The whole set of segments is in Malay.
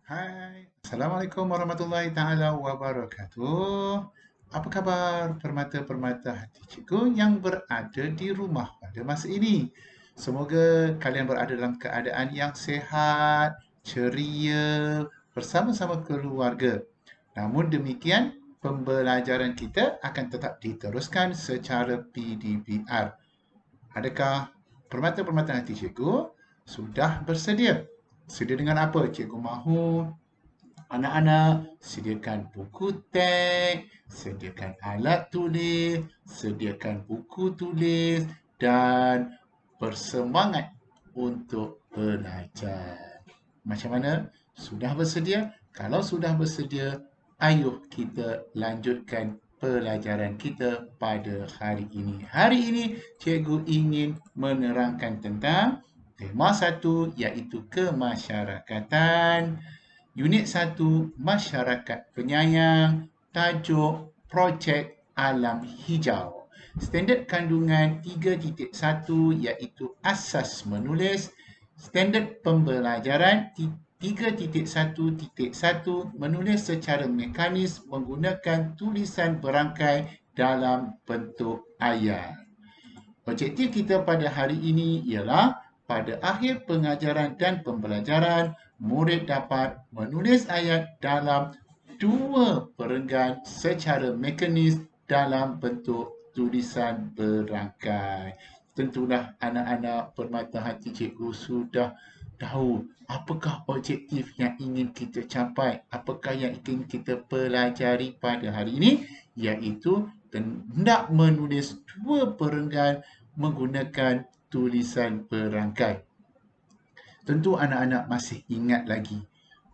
Hai, Assalamualaikum warahmatullahi taala wabarakatuh. Apa khabar permata-permata hati cikgu yang berada di rumah pada masa ini? Semoga kalian berada dalam keadaan yang sihat, ceria, bersama-sama keluarga. Namun demikian, pembelajaran kita akan tetap diteruskan secara PDBR. Adakah permata-permata hati cikgu sudah bersedia? Sedia dengan apa? Cikgu mahu anak-anak sediakan buku teks, sediakan alat tulis, sediakan buku tulis dan bersemangat untuk belajar. Macam mana? Sudah bersedia? Kalau sudah bersedia, ayuh kita lanjutkan pelajaran kita pada hari ini. Hari ini, cikgu ingin menerangkan tentang tema 1 iaitu kemasyarakatan. Unit 1, Masyarakat Penyayang, tajuk Projek Alam Hijau. Standard kandungan 3.1 iaitu Asas Menulis. Standard pembelajaran 3.1.1 menulis secara mekanis menggunakan tulisan berangkai dalam bentuk ayat. Objektif kita pada hari ini ialah pada akhir pengajaran dan pembelajaran, murid dapat menulis ayat dalam 2 perenggan secara mekanis dalam bentuk tulisan berangkai. Tentulah anak-anak permata hati cikgu sudah tahu apakah objektif yang ingin kita capai, apakah yang ingin kita pelajari pada hari ini, iaitu hendak menulis 2 perenggan menggunakan tulisan berangkai. Tentu anak-anak masih ingat lagi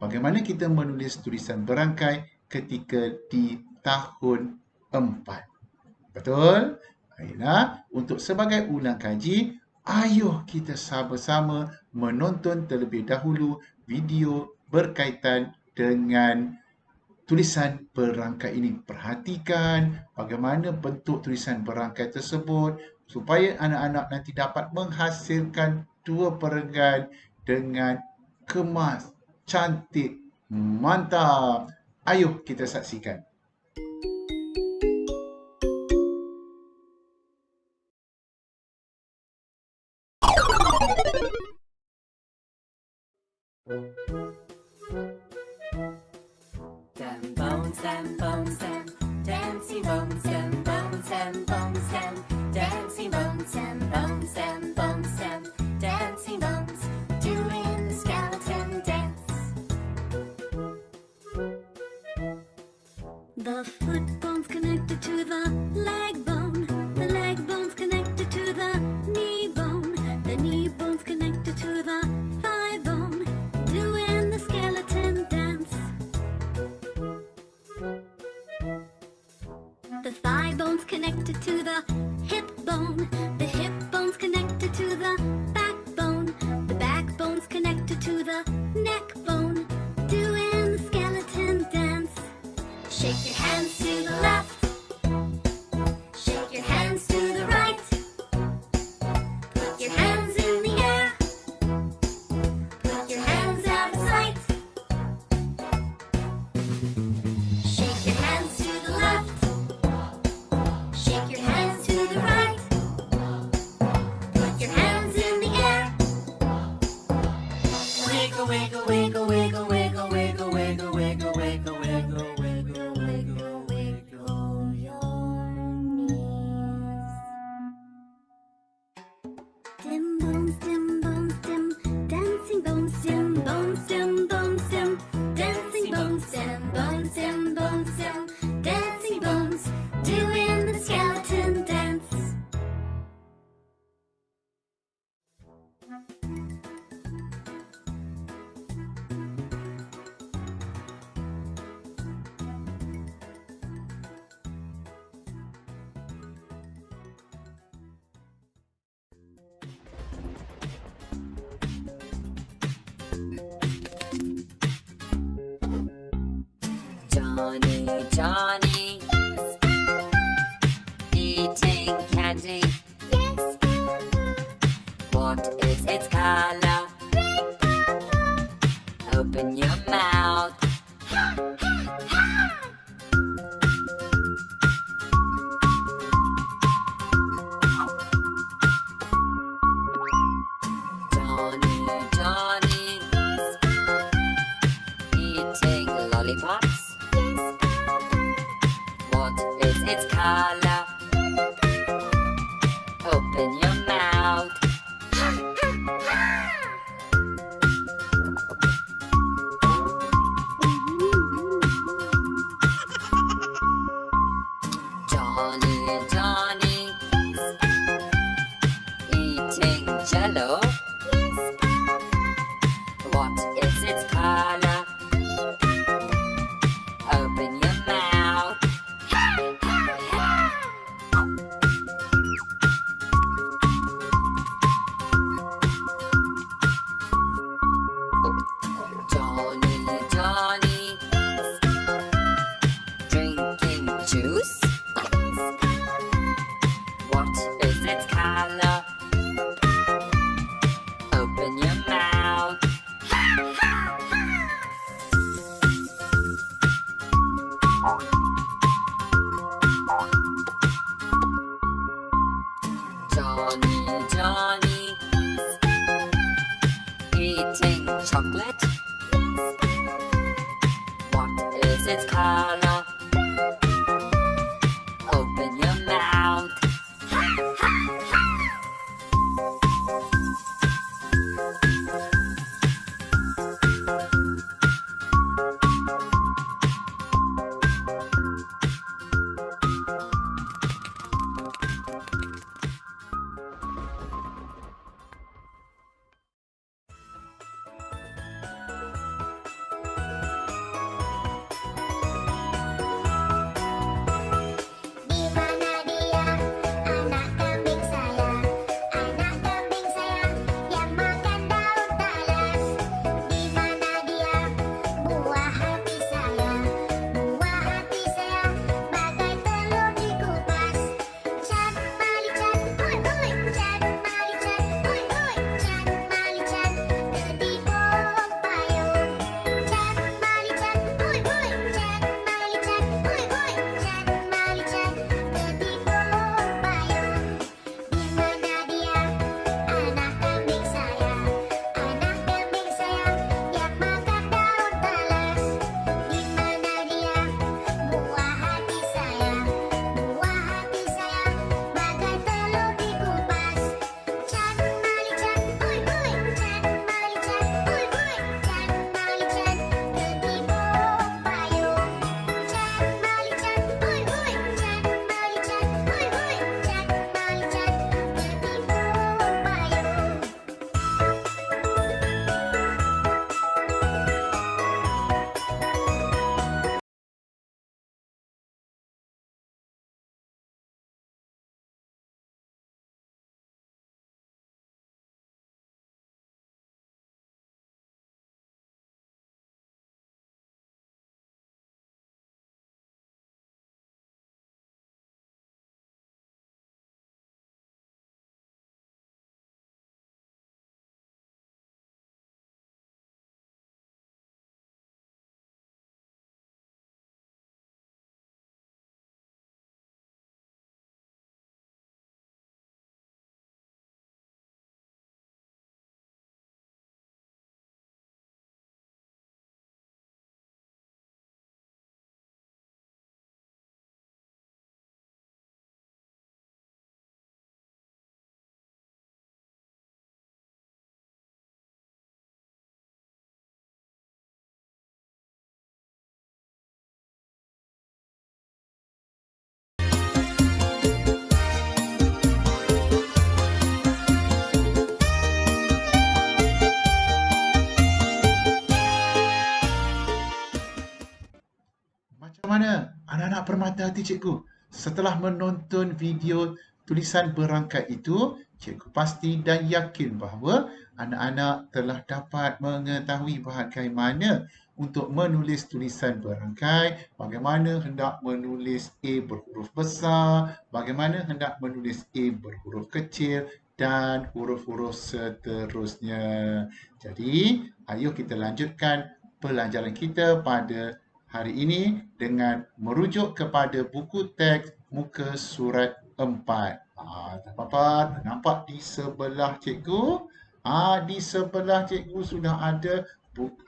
bagaimana kita menulis tulisan berangkai ketika di tahun 4. Betul? Baiklah, untuk sebagai ulang kaji, ayuh kita sama-sama menonton terlebih dahulu video berkaitan dengan tulisan berangkai ini. Perhatikan bagaimana bentuk tulisan berangkai tersebut supaya anak-anak nanti dapat menghasilkan 2 perenggan dengan kemas, cantik, mantap. Ayuh kita saksikan. Them bones, them bones, them dancing bones, them bones, them bones, them dancing bones, them bones, them bones, them dancing bones, doing the skeleton dance. The foot bone's connected to the leg bone's connected to the knee bone's connected to the thigh bone, doing the skeleton dance. The thigh bone's connected to the hip bone's connected to the backbone's connected to the neck bone, doing the skeleton dance. Shake your hands to the left, shake your hands to the right, put your hands in the air, put your hands out of sight. Shake your hands to the left, shake your hands to the right, put your hands in the air. Wiggle, wiggle, wiggle, wiggle, wiggle, wiggle, wiggle, wiggle, wiggle, wiggle, wiggle, wiggle, wiggle your knees. Dim bones, dim bones, dim dancing bones, dim bones, dim bones, dim dancing bones, dim bones, dim bones, dim dancing bones, doing the skeleton dance. Johnny, Johnny, eating candy. What is its color? Open your mouth. its color? Open your mouth. Johnny, Johnny, eating jello. What is its color? Open your mouth. Johnny, Johnny, drinking juice. What is its color? Open your mouth. Johnny, Johnny, eating chocolate. What is its color? Open your mouth. Di mana dia, anak kambing saya? Anak kambing saya yang makan daun talas. Di mana dia, buah hati saya? Buah hati saya bagai telur dikupas. Chan malichan, oi oi, chan malichan, oi oi, chan malichan, ketipu payung. Chan malichan, oi oi, chan malichan, oi oi, chan malichan, ketipu payung. Di mana dia, anak kambing saya? Anak kambing saya yang makan daun talas. Di mana dia, buah hati saya? Buah hati saya bagai telur dikupas. Chan malichan, oi oi, chan malichan, oi oi, chan malichan, ketipu payung. Chan malichan, oi oi, chan malichan, oi oi, chan malichan, ketipu payung. Macam mana anak-anak permata hati cikgu? Setelah menonton video tulisan berangkai itu, cikgu pasti dan yakin bahawa anak-anak telah dapat mengetahui bagaimana untuk menulis tulisan berangkai, bagaimana hendak menulis A berhuruf besar, bagaimana hendak menulis A berhuruf kecil dan huruf-huruf seterusnya. Jadi, ayo kita lanjutkan pelajaran kita pada hari ini dengan merujuk kepada buku teks muka surat 4. Dapat nampak di sebelah cikgu? Di sebelah cikgu sudah ada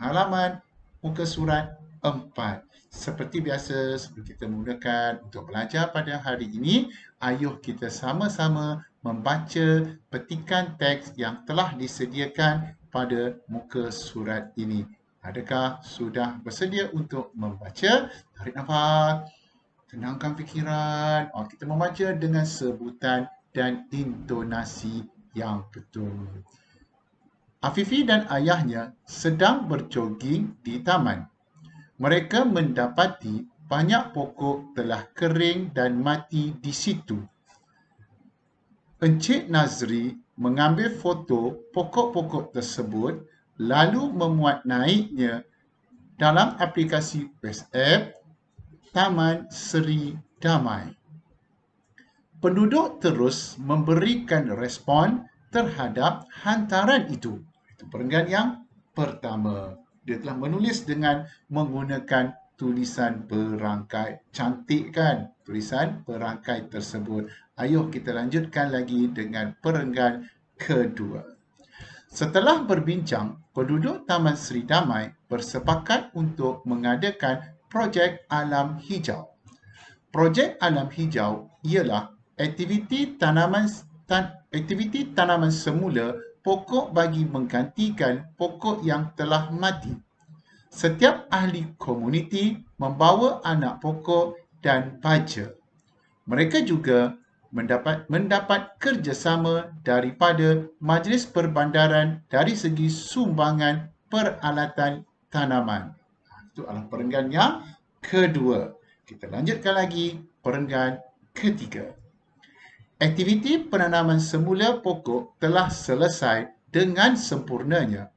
halaman muka surat 4. Seperti biasa, sebelum kita mulakan untuk belajar pada hari ini, ayuh kita sama-sama membaca petikan teks yang telah disediakan pada muka surat ini. Adakah sudah bersedia untuk membaca? Tarik nafas, tenangkan fikiran. Kita membaca dengan sebutan dan intonasi yang betul. Afifi dan ayahnya sedang berjoging di taman. Mereka mendapati banyak pokok telah kering dan mati di situ. Encik Nazri mengambil foto pokok-pokok tersebut lalu memuat naiknya dalam aplikasi WhatsApp Taman Seri Damai. Penduduk terus memberikan respon terhadap hantaran itu. Itu perenggan yang pertama. Dia telah menulis dengan menggunakan tulisan berangkai. Cantik kan tulisan berangkai tersebut. Ayuh kita lanjutkan lagi dengan perenggan kedua. Setelah berbincang, penduduk Taman Seri Damai bersepakat untuk mengadakan projek alam hijau. Projek alam hijau ialah aktiviti tanaman semula pokok bagi menggantikan pokok yang telah mati. Setiap ahli komuniti membawa anak pokok dan baja. Mereka juga mendapat kerjasama daripada Majlis Perbandaran dari segi sumbangan peralatan tanaman. Itu adalah perenggan yang kedua. Kita lanjutkan lagi perenggan ketiga. Aktiviti penanaman semula pokok telah selesai dengan sempurnanya.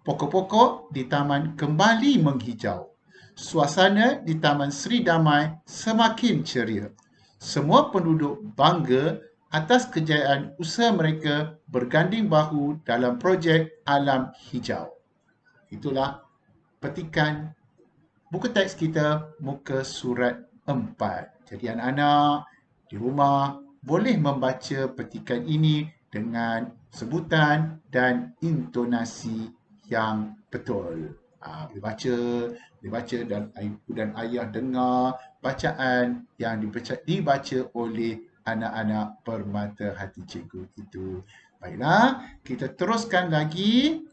Pokok-pokok di taman kembali menghijau. Suasana di Taman Seri Damai semakin ceria. Semua penduduk bangga atas kejayaan usaha mereka berganding bahu dalam projek alam hijau. Itulah petikan buku teks kita muka surat 4. Jadi anak-anak di rumah boleh membaca petikan ini dengan sebutan dan intonasi yang betul. Boleh baca dan ibu dan ayah dengar bacaan yang dibaca oleh anak-anak permata hati cikgu itu. Baiklah, kita teruskan lagi.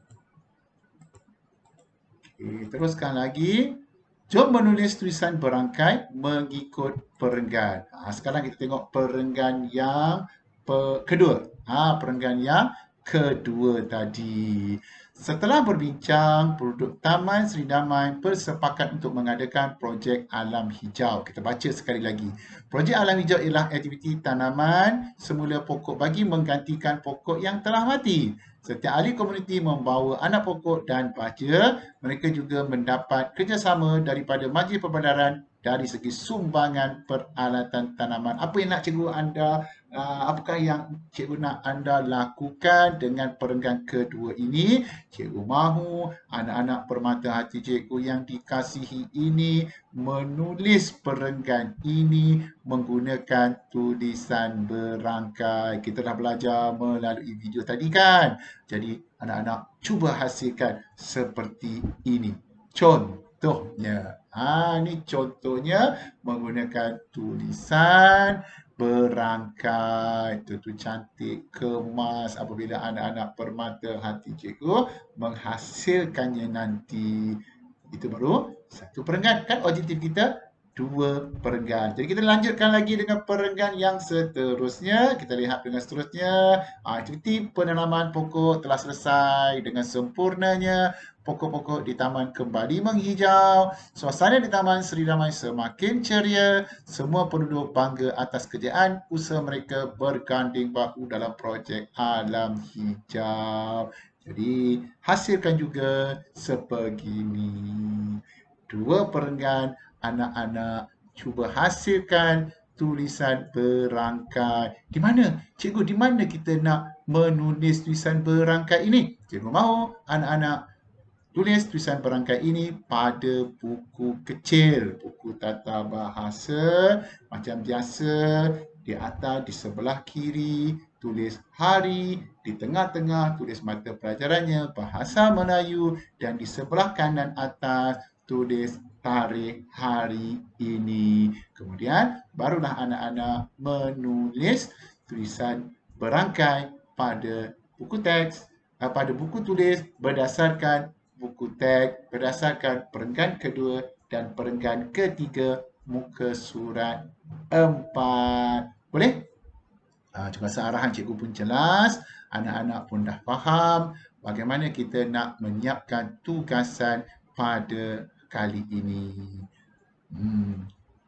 Jom menulis tulisan berangkai mengikut perenggan. Sekarang kita tengok perenggan yang kedua. Perenggan yang kedua tadi. Setelah berbincang, penduduk Taman Seri Damai bersepakat untuk mengadakan projek alam hijau. Kita baca sekali lagi. Projek alam hijau ialah aktiviti tanaman semula pokok bagi menggantikan pokok yang telah mati. Setiap ahli komuniti membawa anak pokok dan baja. Mereka juga mendapat kerjasama daripada Majlis Perbandaran dari segi sumbangan peralatan tanaman. Apakah yang cikgu nak anda lakukan dengan perenggan kedua ini? Cikgu mahu anak-anak permata hati cikgu yang dikasihi ini menulis perenggan ini menggunakan tulisan berangkai. Kita dah belajar melalui video tadi kan? Jadi anak-anak cuba hasilkan seperti ini. Contohnya, ini contohnya menggunakan tulisan berangkai. Tentu cantik, kemas apabila anak-anak permata hati cikgu menghasilkannya nanti. Itu baru satu perenggan. Kan objektif kita 2 perenggan. Jadi kita lanjutkan lagi dengan perenggan yang seterusnya. Kita lihat dengan seterusnya. Aktiviti penanaman pokok telah selesai dengan sempurnanya. Pokok-pokok di taman kembali menghijau. Suasana di Taman Seri Damai semakin ceria. Semua penduduk bangga atas kejayaan usaha mereka berganding bahu dalam projek alam hijau. Jadi hasilkan juga sebegini. 2 perenggan, anak-anak cuba hasilkan tulisan berangkai. Di mana? Cikgu, di mana kita nak menulis tulisan berangkai ini? Cikgu mahu anak-anak tulis tulisan berangkai ini pada buku kecil, buku tata bahasa macam biasa. Di atas, di sebelah kiri, tulis hari, di tengah-tengah tulis mata pelajarannya, bahasa Melayu, dan di sebelah kanan atas tulis tarikh hari ini. Kemudian barulah anak-anak menulis tulisan berangkai pada buku teks, pada buku tulis berdasarkan buku teks, berdasarkan perenggan kedua dan perenggan ketiga muka surat 4. Boleh? Terima kasih, arahan cikgu pun jelas, anak-anak pun dah faham bagaimana kita nak menyiapkan tugasan pada kali ini.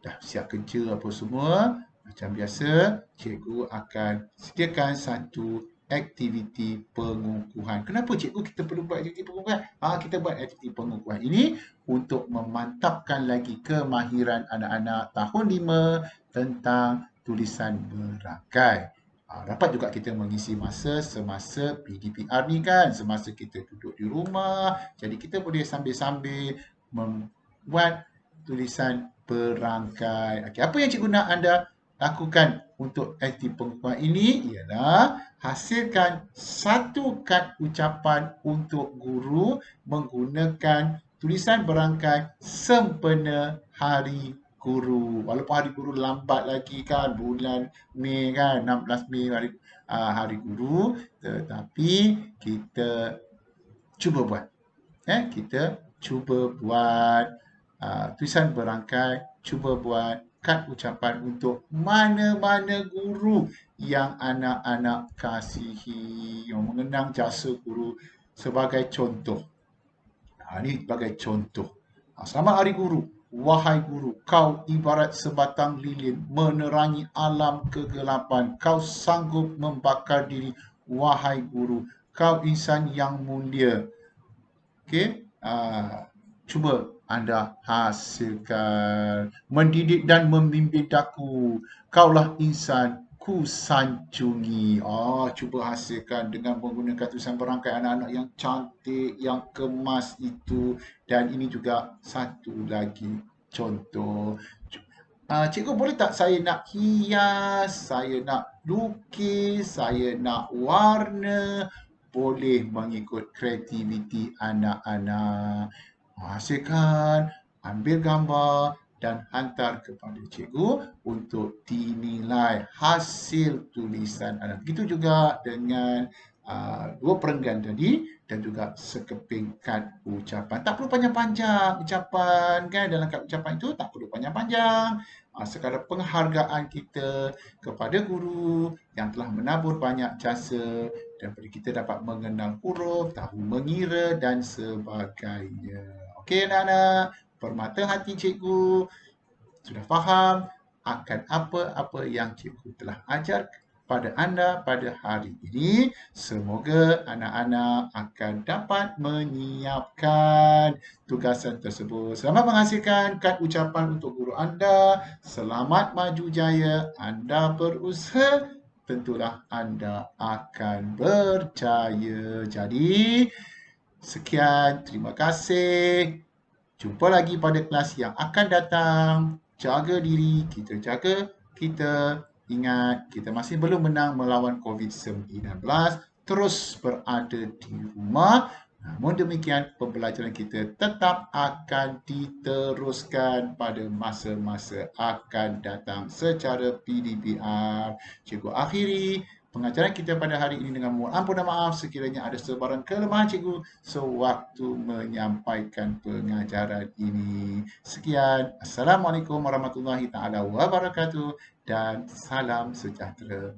Dah siap kerja apa semua. Macam biasa, cikgu akan sediakan satu aktiviti pengukuhan. Kenapa cikgu kita perlu buat aktiviti pengukuhan? Kita buat aktiviti pengukuhan ini untuk memantapkan lagi kemahiran anak-anak tahun 5 tentang tulisan berangkai. Dapat juga kita mengisi masa semasa PDPR ni kan, semasa kita duduk di rumah. Jadi kita boleh sambil-sambil membuat tulisan berangkai. Okey, apa yang cikgu nak anda lakukan untuk aktiviti pengukuhan ini ialah hasilkan satu kad ucapan untuk guru menggunakan tulisan berangkai sempena hari guru. Walaupun hari guru lambat lagi kan, bulan Mei kan, 16 Mei hari guru, tetapi kita cuba buat. Kita cuba buat tulisan berangkai, cuba buat kad ucapan untuk mana-mana guru yang anak-anak kasihi, yang mengenang jasa guru sebagai contoh. Ini sebagai contoh. Selamat Hari Guru. Wahai guru, kau ibarat sebatang lilin menerangi alam kegelapan. Kau sanggup membakar diri. Wahai guru, kau insan yang mulia. Okey, cuba anda hasilkan. Mendidik dan membimbing daku. Kaulah insan ku sanjungi. Cuba hasilkan dengan menggunakan tulisan berangkai anak-anak yang cantik, yang kemas itu. Dan ini juga satu lagi contoh. Cikgu boleh tak saya nak hias, saya nak lukis, saya nak warna. Boleh mengikut kreativiti anak-anak. Hasilkan, ambil gambar dan hantar kepada cikgu untuk dinilai hasil tulisan anak. Begitu juga dengan dua perenggan tadi dan juga sekeping kad ucapan. Tak perlu panjang-panjang ucapan kan, dalam kad ucapan itu tak perlu panjang-panjang. Sekadar penghargaan kita kepada guru yang telah menabur banyak jasa daripada kita dapat mengenal huruf, tahu mengira dan sebagainya. Okey anak-anak, permata hati cikgu sudah faham akan apa-apa yang cikgu telah ajar pada anda pada hari ini. Semoga anak-anak akan dapat menyiapkan tugasan tersebut. Selamat menghasilkan kad ucapan untuk guru anda. Selamat maju jaya. Anda berusaha, tentulah anda akan berjaya. Jadi, sekian, terima kasih. Jumpa lagi pada kelas yang akan datang. Jaga diri, kita jaga kita. Ingat, kita masih belum menang melawan COVID-19. Terus berada di rumah. Namun demikian, pembelajaran kita tetap akan diteruskan pada masa-masa akan datang secara PDPR. Cikgu akhiri pengajaran kita pada hari ini dengan mohon ampun dan maaf sekiranya ada sebarang kelemahan cikgu sewaktu menyampaikan pengajaran ini. Sekian. Assalamualaikum warahmatullahi taala wabarakatuh dan salam sejahtera.